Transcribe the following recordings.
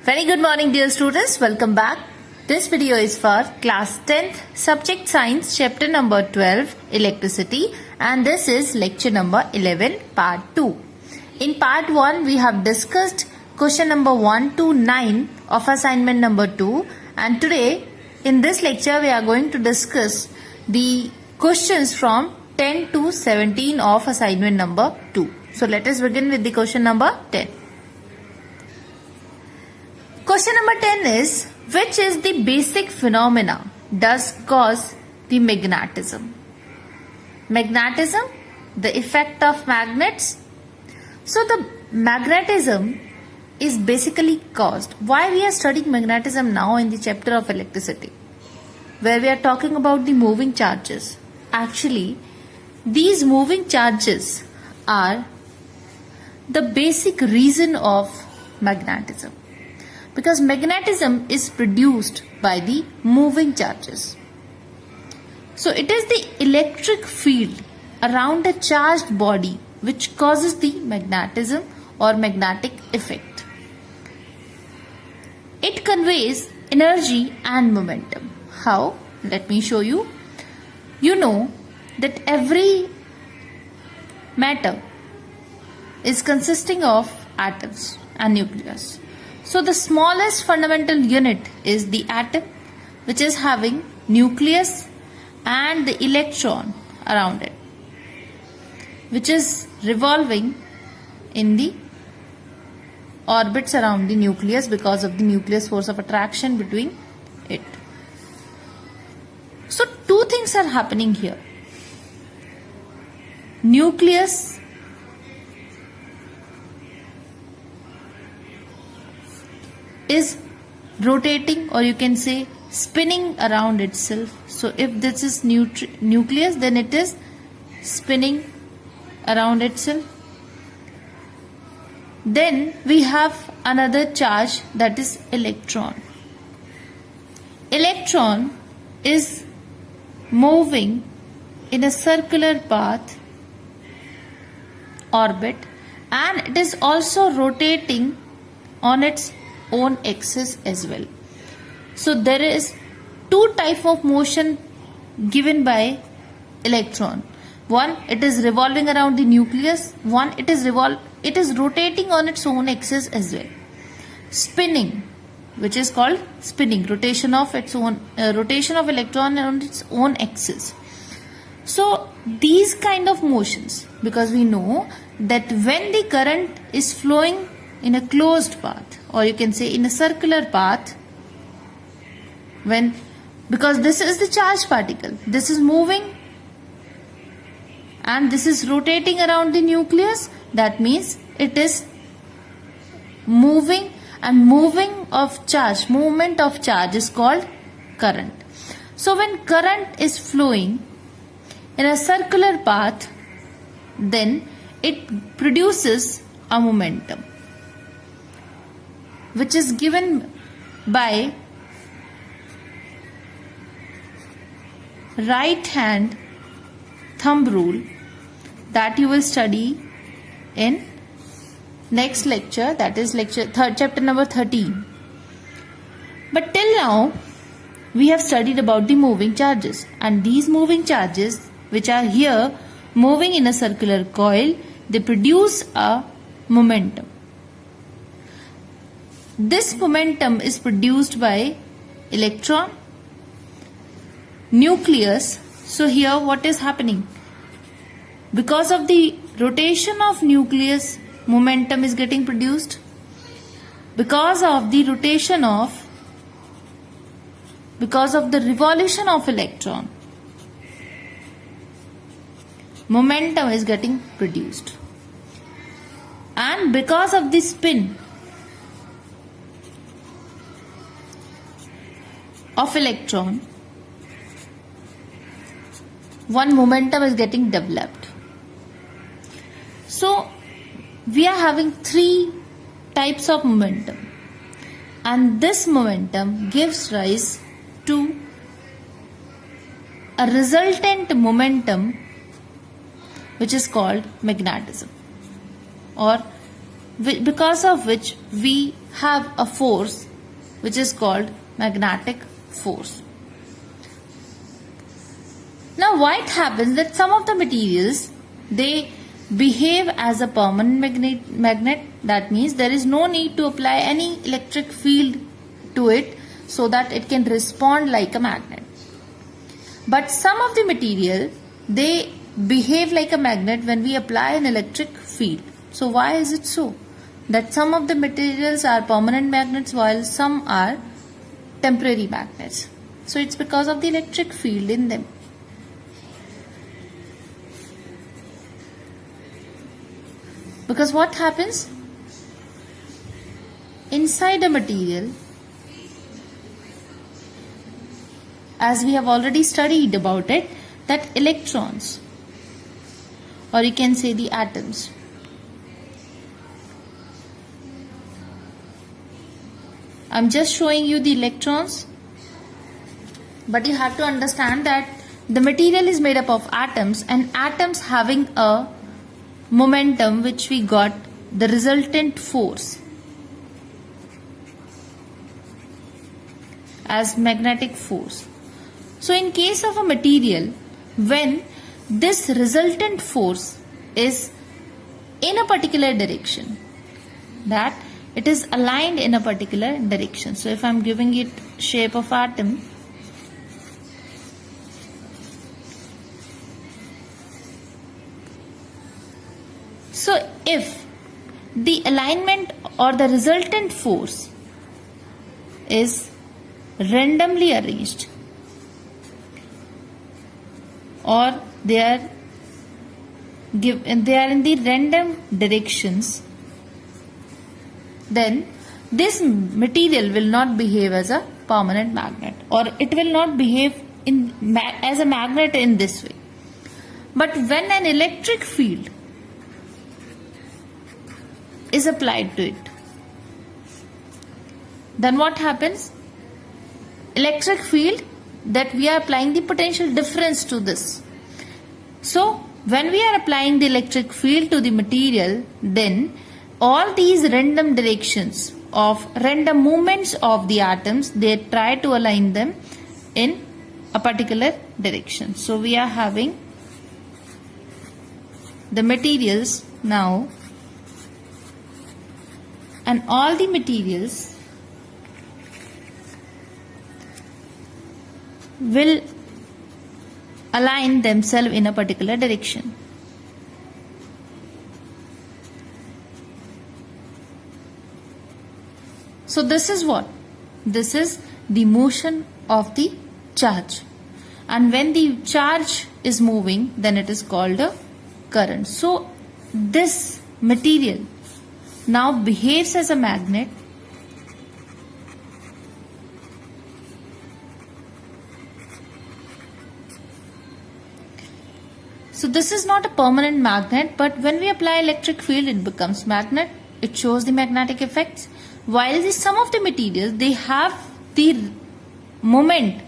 Very good morning, dear students. Welcome back. This video is for class 10th subject science chapter number 12 electricity, and this is lecture number 11 part 2. In part 1 we have discussed question number 1 to 9 of assignment number 2, and today in this lecture we are going to discuss the questions from 10 to 17 of assignment number 2. So let us begin with the question number 10. Question number 10 is, which is the basic phenomena does cause the magnetism? Magnetism, the effect of magnets. So the magnetism is basically caused. Why we are studying magnetism now in the chapter of electricity, where we are talking about the moving charges. Actually, these moving charges are the basic reason of magnetism. Because magnetism is produced by the moving charges. So it is the electric field around a charged body which causes the magnetism or magnetic effect. It conveys energy and momentum. How? Let me show you. You know that every matter is consisting of atoms and nucleus. So the smallest fundamental unit is the atom, which is having nucleus and the electron around it, which is revolving in the orbits around the nucleus because of the nucleus force of attraction between it. So two things are happening here. Nucleus is rotating, or you can say spinning around itself. So if this is nucleus, then it is spinning around itself. Then we have another charge, that is electron. Electron is moving in a circular path orbit, and it is also rotating on its own axis as well. So there is two type of motion given by electron. One, it is revolving around the nucleus. One, it is rotating on its own axis as well. Spinning, which is called spinning, rotation of electron on its own axis. So these kind of motions, because we know that when the current is flowing in a closed path, or you can say in a circular path, because this is the charged particle, this is moving and this is rotating around the nucleus, that means it is moving, and movement of charge is called current. So when current is flowing in a circular path, then it produces a momentum, which is given by right hand thumb rule, that you will study in next lecture, that is chapter number 13. But till now we have studied about the moving charges, and these moving charges which are here moving in a circular coil, they produce a momentum. This momentum is produced by electron, nucleus. So here what is happening? Because of the rotation of nucleus, momentum is getting produced. Because of the revolution of electron, momentum is getting produced. And because of the spin of electron, one momentum is getting developed. So we are having three types of momentum, and this momentum gives rise to a resultant momentum which is called magnetism, or because of which we have a force which is called magnetic force. Now why it happens that some of the materials, they behave as a permanent magnet, that means there is no need to apply any electric field to it so that it can respond like a magnet. But some of the material, they behave like a magnet when we apply an electric field. So why is it so? That some of the materials are permanent magnets while some are temporary magnets. So it's because of the electric field in them. Because what happens? Inside a material, as we have already studied about it, that electrons, or you can say the atoms, I'm just showing you the electrons, but you have to understand that the material is made up of atoms, and atoms having a momentum which we got the resultant force as magnetic force. So in case of a material, when this resultant force is in a particular direction, that it is aligned in a particular direction. So if I am giving it shape of atom, so if the alignment or the resultant force is randomly arranged, or they are in the random directions, then this material will not behave as a permanent magnet, or it will not behave as a magnet in this way. But when an electric field is applied to it, then what happens? Electric field, that we are applying the potential difference to this. So when we are applying the electric field to the material, then all these random directions of random movements of the atoms, they try to align them in a particular direction. So we are having the materials now, and all the materials will align themselves in a particular direction. So this is what? This is the motion of the charge. And when the charge is moving, then it is called a current. So this material now behaves as a magnet, so this is not a permanent magnet, but when we apply electric field, it becomes magnet. It shows the magnetic effects. While some of the materials, they have the moment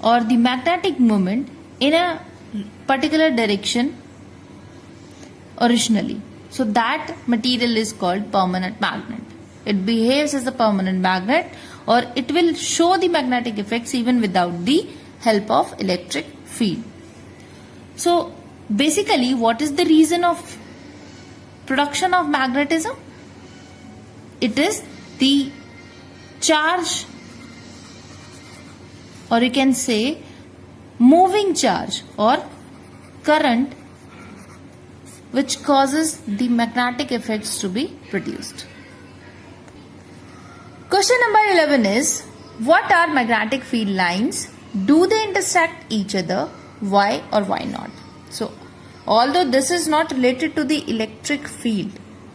or the magnetic moment in a particular direction originally. So that material is called permanent magnet. It behaves as a permanent magnet, or it will show the magnetic effects even without the help of electric field. So basically, what is the reason of production of magnetism? It is the charge, or you can say moving charge or current, which causes the magnetic effects to be produced. Question number 11 is, what are magnetic field lines? Do they intersect each other? Why or why not? So although this is not related to the electric field,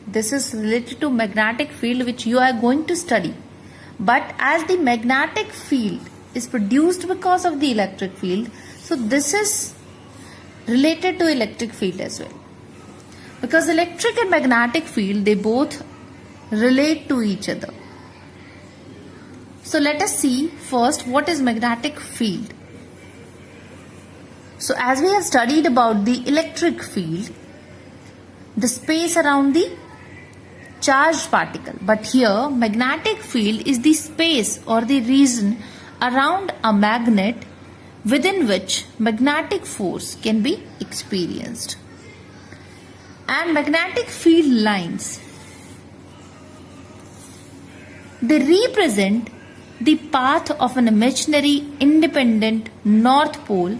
this is related to magnetic field which you are going to study. But as the magnetic field is produced because of the electric field, so this is related to electric field as well. Because electric and magnetic field, they both relate to each other. So let us see first what is magnetic field. So as we have studied about the electric field, the space around the charged particle. But here magnetic field is the space or the region around a magnet within which magnetic force can be experienced. And magnetic field lines, they represent the path of an imaginary independent north pole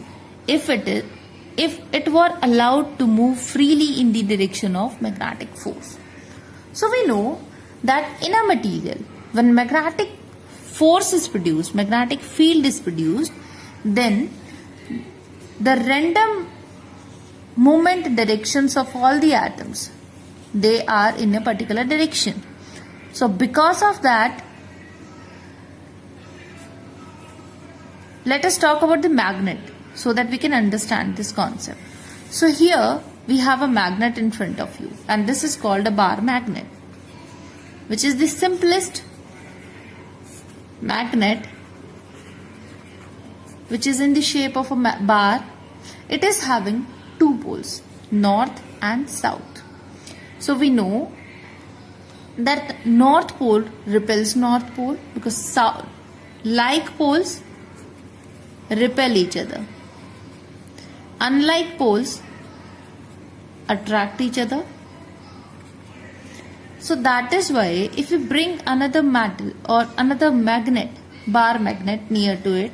if it were allowed to move freely in the direction of magnetic force. So we know that in a material, when magnetic force is produced, magnetic field is produced, then the random movement directions of all the atoms, they are in a particular direction. So because of that, let us talk about the magnet so that we can understand this concept. So here we have a magnet in front of you, and this is called a bar magnet, which is the simplest magnet, which is in the shape of a bar. It is having two poles, north and south. So we know that north pole repels north pole because like poles repel each other. Unlike poles attract each other. So that is why if we bring another metal or another magnet, bar magnet, near to it,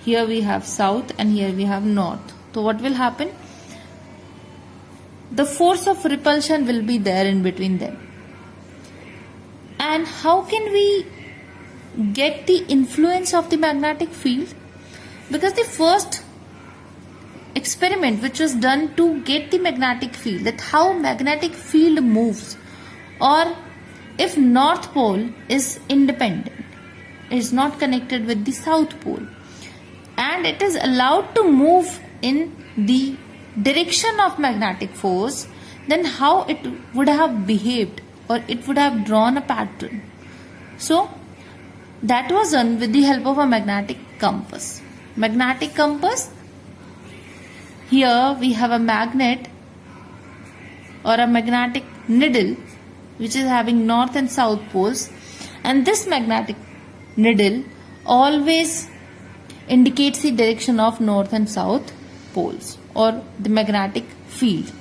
here we have south and here we have north. So what will happen? The force of repulsion will be there in between them. And how can we get the influence of the magnetic field? Because the first experiment which was done to get the magnetic field, that how magnetic field moves, or if north pole is independent, is not connected with the south pole, and it is allowed to move in the direction of magnetic force, then how it would have behaved, or it would have drawn a pattern. So that was done with the help of a magnetic compass. Magnetic compass, here we have a magnet or a magnetic needle which is having north and south poles, and this magnetic needle always indicates the direction of north and south poles or the magnetic field.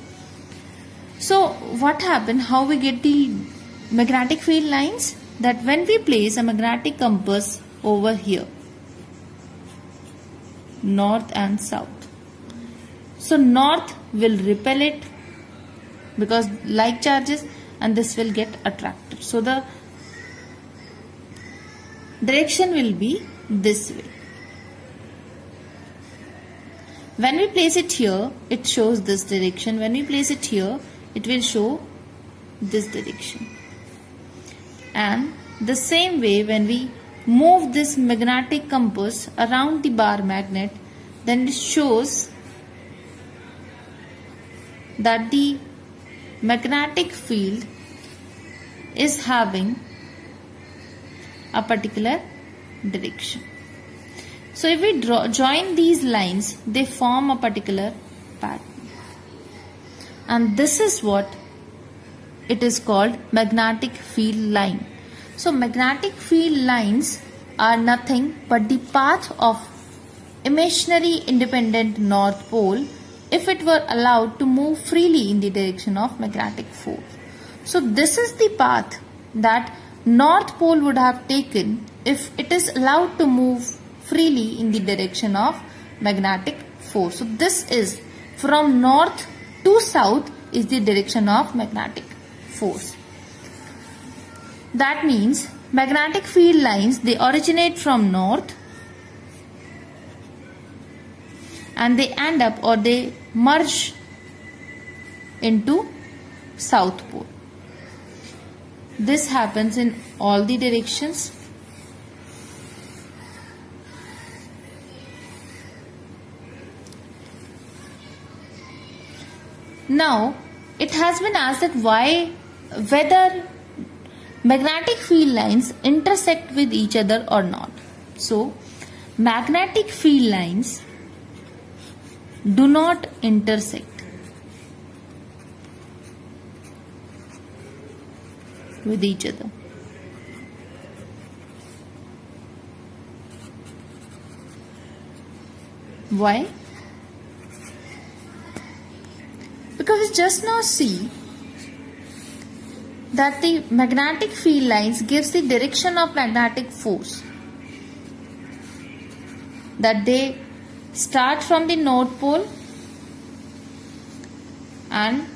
So what happened, how we get the magnetic field lines? That when we place a magnetic compass over here, north and south, so north will repel it because like charges, and this will get attracted. So the direction will be this way. When we place it here, it shows this direction. When we place it here, it will show this direction. And the same way, when we move this magnetic compass around the bar magnet, then it shows that the magnetic field is having a particular direction. So if we join these lines, they form a particular pattern. And this is what it is called magnetic field line. So magnetic field lines are nothing but the path of imaginary independent north pole if it were allowed to move freely in the direction of magnetic force. So this is the path that north pole would have taken if it is allowed to move freely in the direction of magnetic force. So this is from north to south is the direction of magnetic force. That means magnetic field lines, they originate from north and they end up or they merge into south pole. This happens in all the directions. Now, it has been asked that whether magnetic field lines intersect with each other or not. So, magnetic field lines do not intersect. with each other. Why? Because we just now see that the magnetic field lines gives the direction of magnetic force, that they start from the north pole and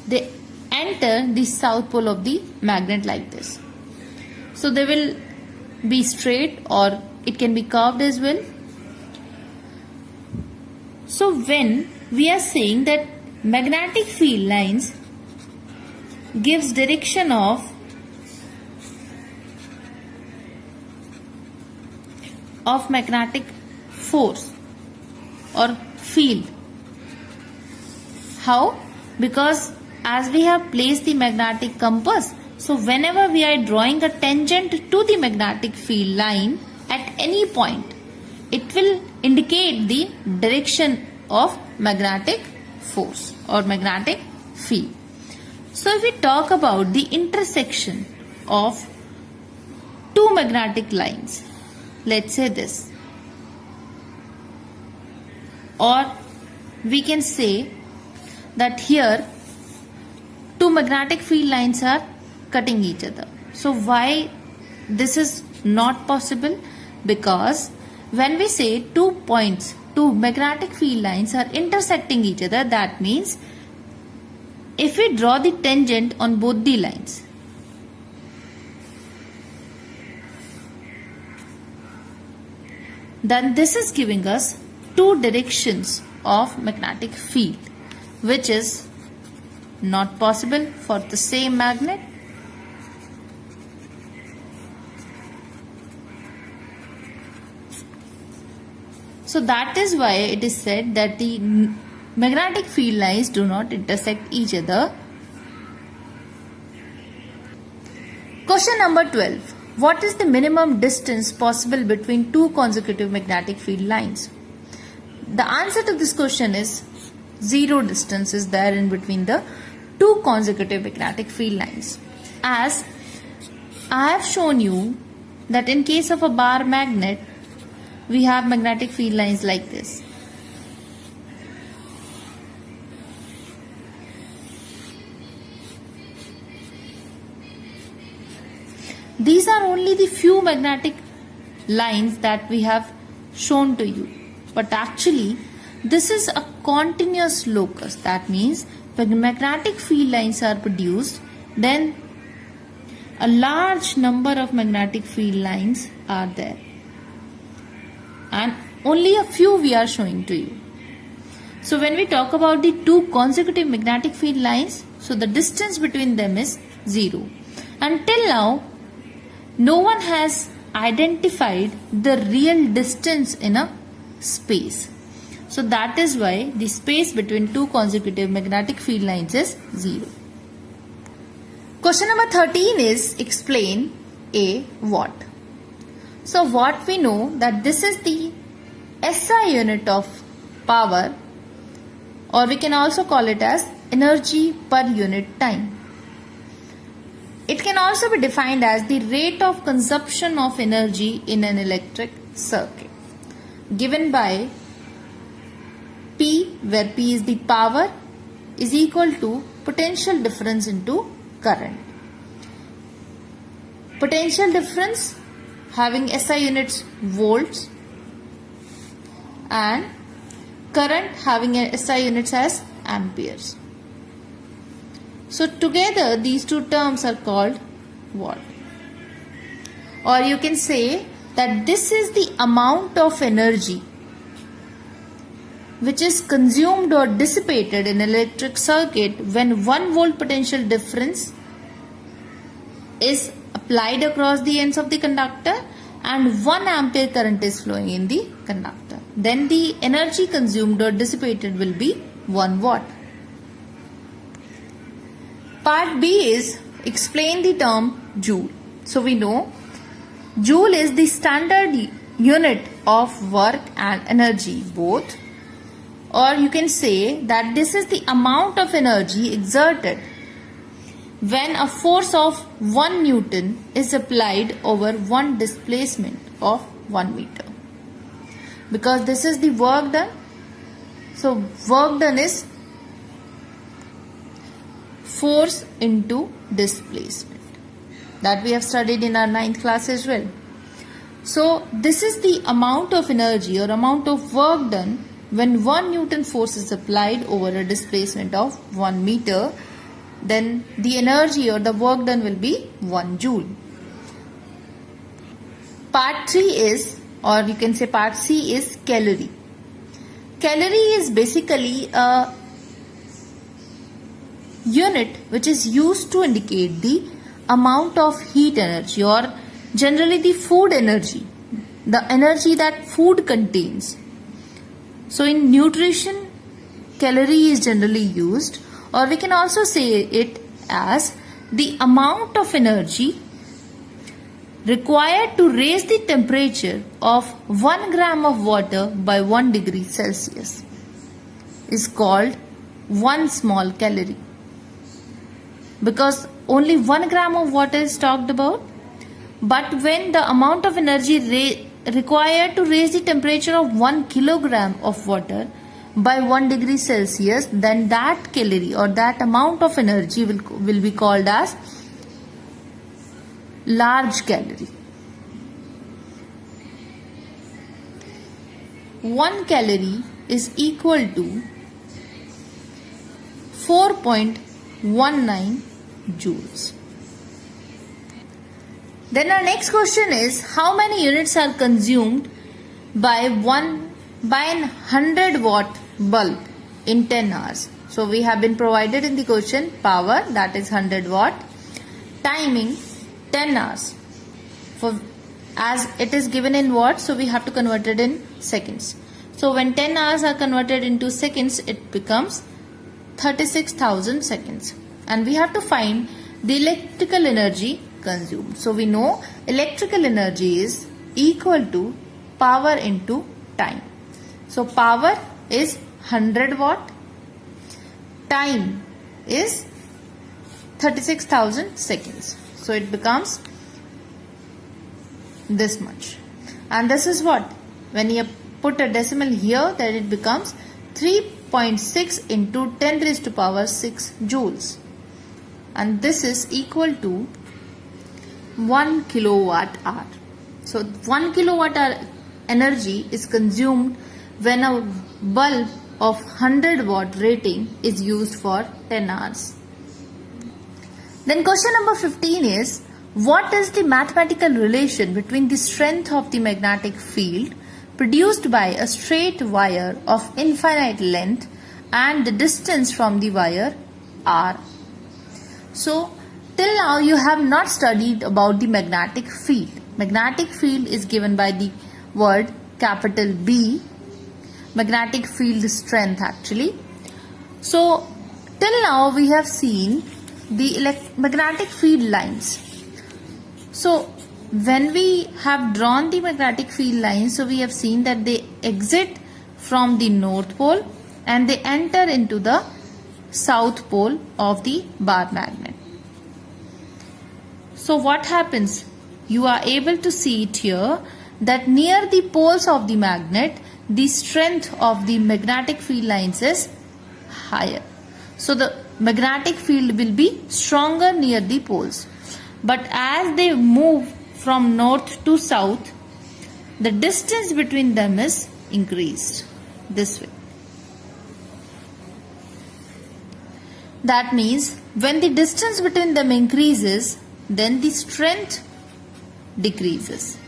they enter the south pole of the magnet like this. So they will be straight or it can be curved as well. So when we are saying that magnetic field lines gives direction of magnetic force or field. How? Because as we have placed the magnetic compass, so whenever we are drawing a tangent to the magnetic field line at any point, it will indicate the direction of magnetic force or magnetic field. So if we talk about the intersection of two magnetic lines, let's say this, or we can say that here two magnetic field lines are cutting each other. So why this is not possible? Because when we say two points, two magnetic field lines are intersecting each other, that means if we draw the tangent on both the lines, then this is giving us two directions of magnetic field, which is not possible for the same magnet. So that is why it is said that the magnetic field lines do not intersect each other. Question number 12. What is the minimum distance possible between two consecutive magnetic field lines? The answer to this question is zero distance is there in between the two consecutive magnetic field lines. As I have shown you that in case of a bar magnet, we have magnetic field lines like this. These are only the few magnetic lines that we have shown to you. But actually, this is a continuous locus. That means when magnetic field lines are produced, then a large number of magnetic field lines are there. And only a few we are showing to you. So when we talk about the two consecutive magnetic field lines, so the distance between them is 0. Until now, no one has identified the real distance in a space. So that is why the space between two consecutive magnetic field lines is 0. Question number 13 is explain a watt. So what we know that this is the SI unit of power, or we can also call it as energy per unit time. It can also be defined as the rate of consumption of energy in an electric circuit, given by P, where P is the power, is equal to potential difference into current. Potential difference having SI units volts and current having SI units as amperes. So together these two terms are called watt. Or you can say that this is the amount of energy which is consumed or dissipated in an electric circuit when 1 volt potential difference is applied across the ends of the conductor and 1 ampere current is flowing in the conductor. Then the energy consumed or dissipated will be 1 watt. Part B is explain the term joule. So we know joule is the standard unit of work and energy both, or you can say that this is the amount of energy exerted when a force of 1 Newton is applied over one displacement of 1 meter. Because this is the work done. So work done is force into displacement. That we have studied in our 9th class as well. So this is the amount of energy or amount of work done when 1 Newton force is applied over a displacement of 1 meter. Then the energy or the work done will be 1 joule. Part 3 is, or you can say part C is calorie. Calorie is basically a unit which is used to indicate the amount of heat energy or generally the food energy, the energy that food contains. So in nutrition, calorie is generally used, or we can also say it as the amount of energy required to raise the temperature of 1 gram of water by 1 degree Celsius is called 1 small calorie. Because only 1 gram of water is talked about, but when the amount of energy required to raise the temperature of 1 kilogram of water by 1 degree Celsius, then that calorie or that amount of energy will be called as large calorie. 1 calorie is equal to 4.19 joules. Then our next question is, how many units are consumed by an 100 watt bulb in 10 hours? So we have been provided in the question power, that is 100 watt, timing 10 hours. As it is given in watts, so we have to convert it in seconds. So when 10 hours are converted into seconds, it becomes 36,000 seconds. And we have to find the electrical energy consumed. So we know electrical energy is equal to power into time. So power is 100 watt, time is 36,000 seconds. So it becomes this much. And this is what? When you put a decimal here, then it becomes 3.6 into 10 raised to power 6 joules. And this is equal to 1 kilowatt hour. So 1 kilowatt hour energy is consumed when a bulb of 100 watt rating is used for 10 hours. Then question number 15 is, what is the mathematical relation between the strength of the magnetic field produced by a straight wire of infinite length and the distance from the wire r? So till now you have not studied about the magnetic field. Magnetic field is given by the word capital B, magnetic field strength actually. So till now we have seen the magnetic field lines. So when we have drawn the magnetic field lines, so we have seen that they exit from the north pole and they enter into the south pole of the bar magnet. So what happens? You are able to see it here that near the poles of the magnet, the strength of the magnetic field lines is higher. So the magnetic field will be stronger near the poles. But as they move from north to south, the distance between them is increased this way. That means when the distance between them increases, then the strength decreases.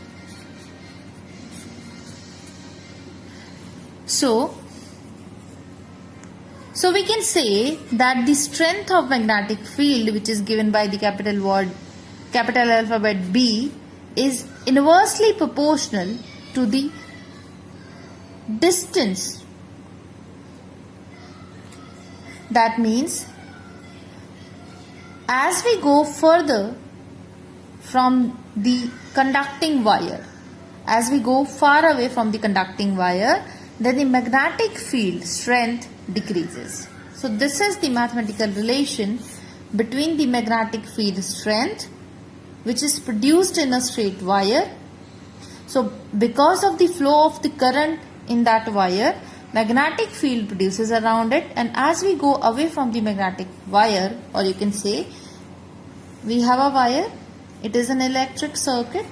So we can say that the strength of magnetic field, which is given by the capital alphabet B, is inversely proportional to the distance. That means as we go further from the conducting wire, as we go far away from the conducting wire, then the magnetic field strength decreases. So this is the mathematical relation between the magnetic field strength which is produced in a straight wire. So because of the flow of the current in that wire, magnetic field produces around it, and as we go away from the magnetic wire, or you can say we have a wire, it is an electric circuit.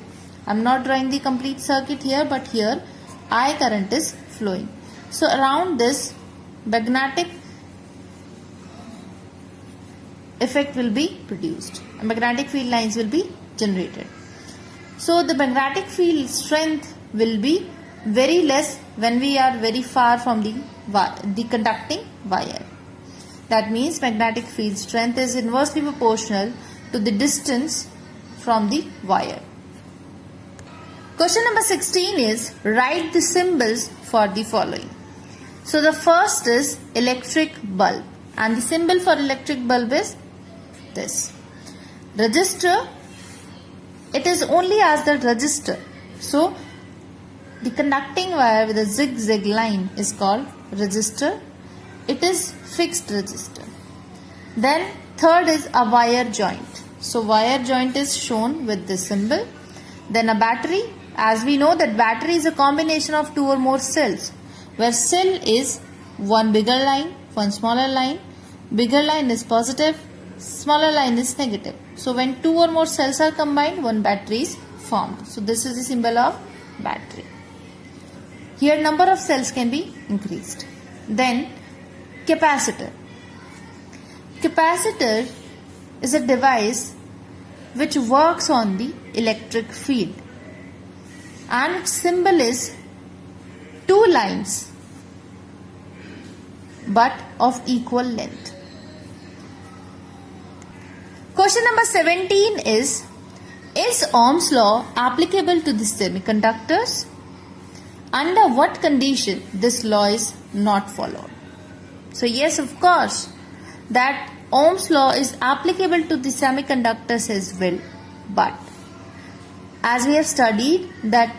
I am not drawing the complete circuit here, but here I current is flowing. So around this magnetic effect will be produced. Magnetic field lines will be generated. So the magnetic field strength will be very less when we are very far from the conducting wire. That means magnetic field strength is inversely proportional to the distance from the wire. Question number 16 is write the symbols for the following. So the first is electric bulb, and the symbol for electric bulb is this. Resistor, it is only as the resistor. So the conducting wire with a zigzag line is called resistor. It is fixed resistor. Then third is a wire joint. So wire joint is shown with this symbol. Then a battery. As we know that battery is a combination of two or more cells, where cell is one bigger line, one smaller line. Bigger line is positive, smaller line is negative. So when two or more cells are combined, one battery is formed. So this is the symbol of battery. Here number of cells can be increased. Then capacitor. Capacitor is a device which works on the electric field, and its symbol is two lines but of equal length. Question number 17 is Ohm's law applicable to the semiconductors? Under what condition this law is not followed? So yes, of course, that Ohm's law is applicable to the semiconductors as well, but as we have studied that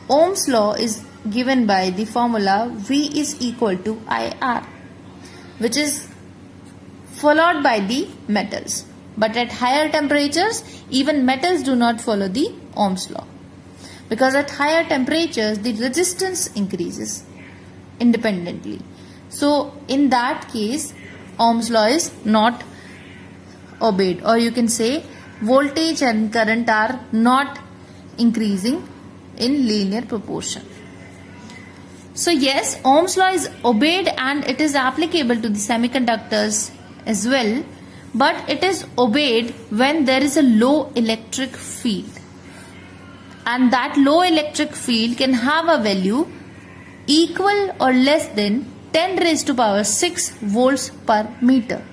Ohm's law is given by the formula V is equal to IR, which is followed by the metals. But at higher temperatures, even metals do not follow the Ohm's law, because at higher temperatures the resistance increases independently. So in that case, Ohm's law is not obeyed, or you can say voltage and current are not increasing in linear proportion. So yes, Ohm's law is obeyed and it is applicable to the semiconductors as well, but it is obeyed when there is a low electric field, and that low electric field can have a value equal or less than 10 raised to power 6 volts per meter.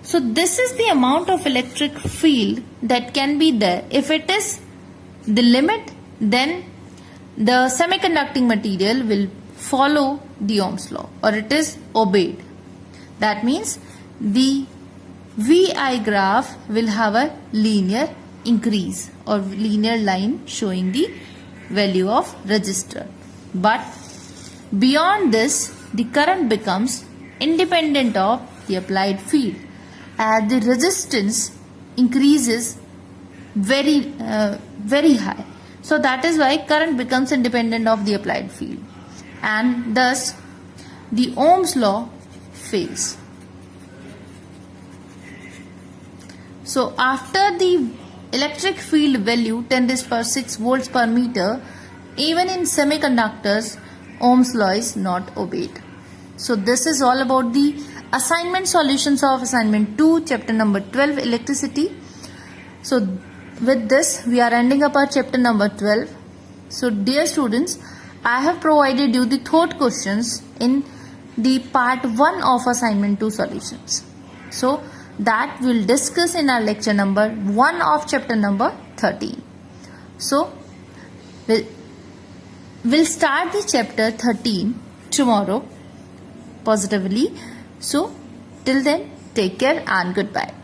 So this is the amount of electric field that can be there. If it is the limit, then the semiconducting material will follow the Ohm's law, or it is obeyed. That means the VI graph will have a linear increase or linear line showing the value of resistor. But beyond this, the current becomes independent of the applied field as the resistance increases very high. So that is why current becomes independent of the applied field, and thus the Ohm's law fails. So after the electric field value 10 raised to power 6 volts per meter, even in semiconductors, Ohm's law is not obeyed. So this is all about the assignment solutions of assignment 2, chapter number 12, electricity. So with this, we are ending up our chapter number 12. So dear students, I have provided you the thought questions in the part 1 of assignment 2 solutions. So that we'll discuss in our lecture number 1 of chapter number 13. So we'll start the chapter 13 tomorrow positively. So till then, take care and goodbye.